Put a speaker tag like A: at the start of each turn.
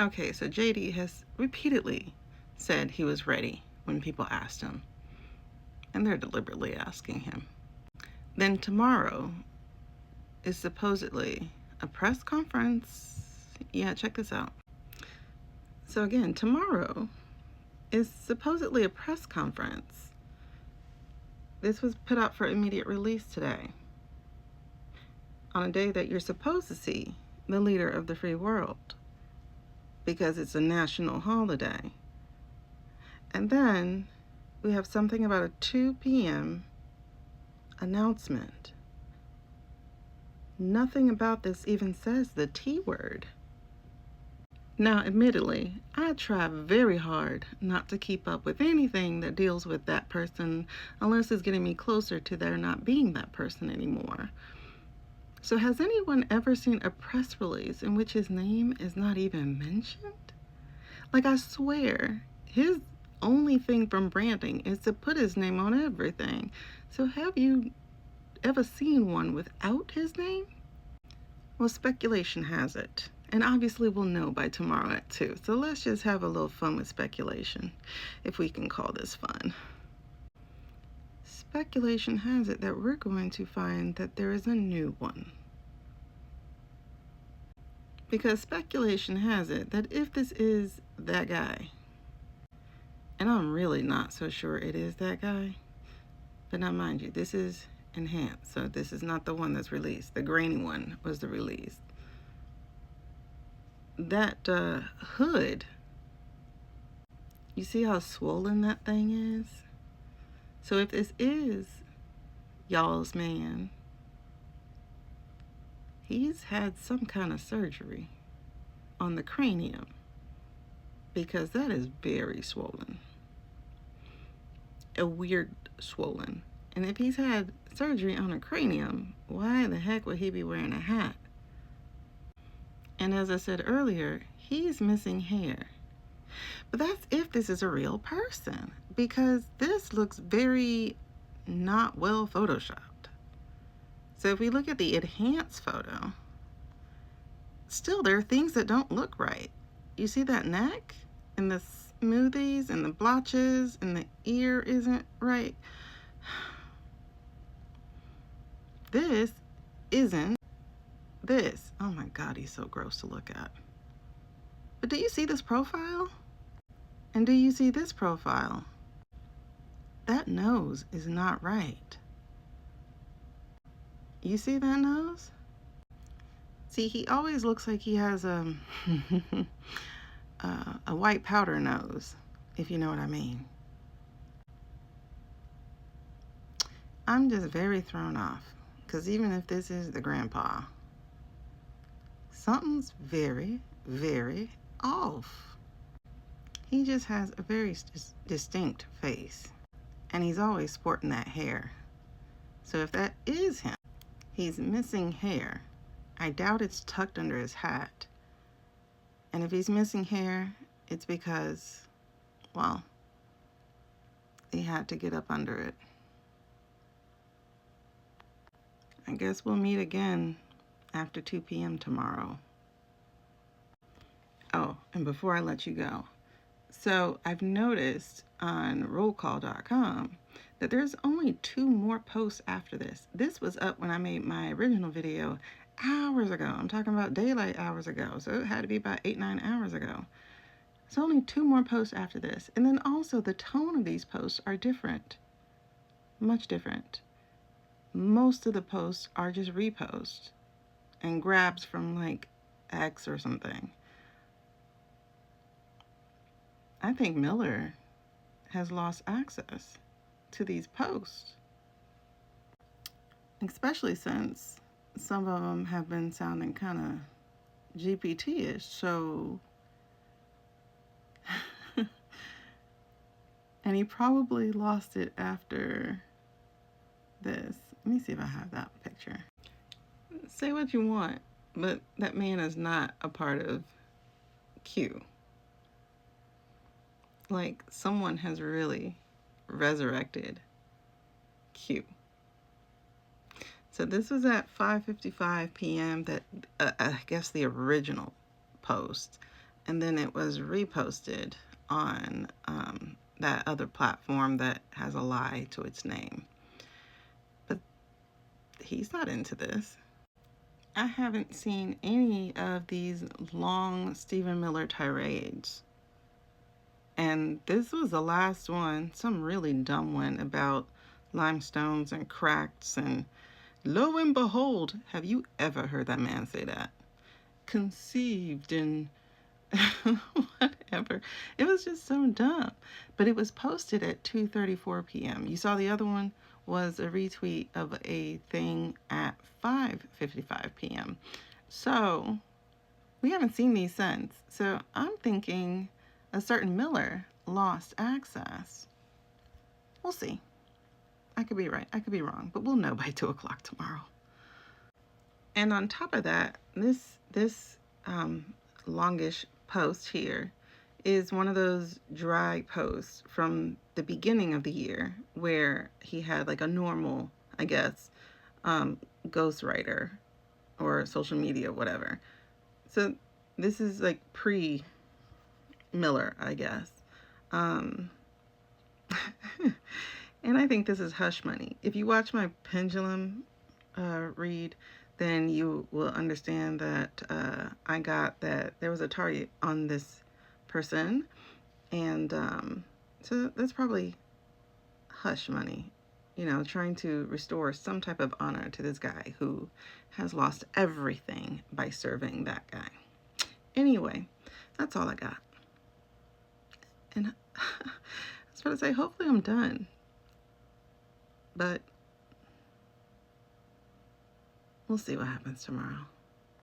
A: Okay, so JD has repeatedly said he was ready when people asked him, and they're deliberately asking him. Then tomorrow is supposedly a press conference. Yeah, check this out. So again, tomorrow is supposedly a press conference. This was put out for immediate release today, on a day that you're supposed to see the leader of the free world, because it's a national holiday. And then we have something about a 2 p.m. announcement. Nothing about this even says the T word. Now, admittedly, I try very hard not to keep up with anything that deals with that person unless it's getting me closer to there not being that person anymore. So has anyone ever seen a press release in which his name is not even mentioned? Like, I swear, his only thing from branding is to put his name on everything. So have you ever seen one without his name? Well, speculation has it, and obviously we'll know by tomorrow at 2. So let's just have a little fun with speculation, if we can call this fun. Speculation has it that we're going to find that there is a new one. Because speculation has it that if this is that guy, and I'm really not so sure it is that guy, but now mind you, this is enhanced, so this is not the one that's released. The grainy one was the release. That hood, you see how swollen that thing is? So if this is y'all's man, he's had some kind of surgery on the cranium, because that is very swollen. A weird swollen. And if he's had surgery on a cranium, why the heck would he be wearing a hat? And as I said earlier, he's missing hair. But that's if this is a real person, because this looks very not well photoshopped. So if we look at the enhanced photo, still there are things that don't look right. You see that neck and the smoothies and the blotches, and the ear isn't right. This isn't this. Oh my God, he's so gross to look at. But do you see this profile? And do you see this profile? That nose is not right. You see that nose? See, he always looks like he has a white powder nose, if you know what I mean. I'm just very thrown off, because even if this is the grandpa, something's very, very off. He just has a very distinct face, and he's always sporting that hair. So if that is him, he's missing hair. I doubt it's tucked under his hat. And if he's missing hair, it's because, well, he had to get up under it. I guess we'll meet again after 2 p.m. tomorrow. Oh, and before I let you go, so I've noticed on rollcall.com that there's only 2 more posts after this. This was up when I made my original video hours ago. I'm talking about daylight hours ago, so it had to be about 8-9 hours ago. It's only 2 more posts after this. And then also the tone of these posts are different, much different. Most of the posts are just reposts and grabs from like X or something. I think Miller has lost access to these posts, especially since some of them have been sounding kind of GPT-ish. So, and he probably lost it after this. Let me see if I have that picture. Say what you want, but that man is not a part of Q. Like, someone has really resurrected Q. So this was at 5:55 p.m. that I guess the original post. and then it was reposted on that other platform that has a lie to its name. But he's not into this. I haven't seen any of these long Stephen Miller tirades. And this was the last one, some really dumb one about limestones and cracks. And lo and behold, have you ever heard that man say that? Conceived in whatever. It was just so dumb. But it was posted at 2:34 p.m. You saw the other one was a retweet of a thing at 5:55 p.m. So we haven't seen these since. So I'm thinking a certain Miller lost access. We'll see. I could be right. I could be wrong. But we'll know by 2 o'clock tomorrow. And on top of that, this longish post here is one of those dry posts from the beginning of the year where he had like a normal, I guess, ghostwriter or social media, whatever. So this is like pre-Miller, I guess. And I think this is hush money. If you watch my pendulum read, then you will understand that I got that there was a target on this person, and so that's probably hush money, trying to restore some type of honor to this guy who has lost everything by serving that guy. Anyway, that's all I got. And I was about to say, hopefully I'm done, but we'll see what happens tomorrow.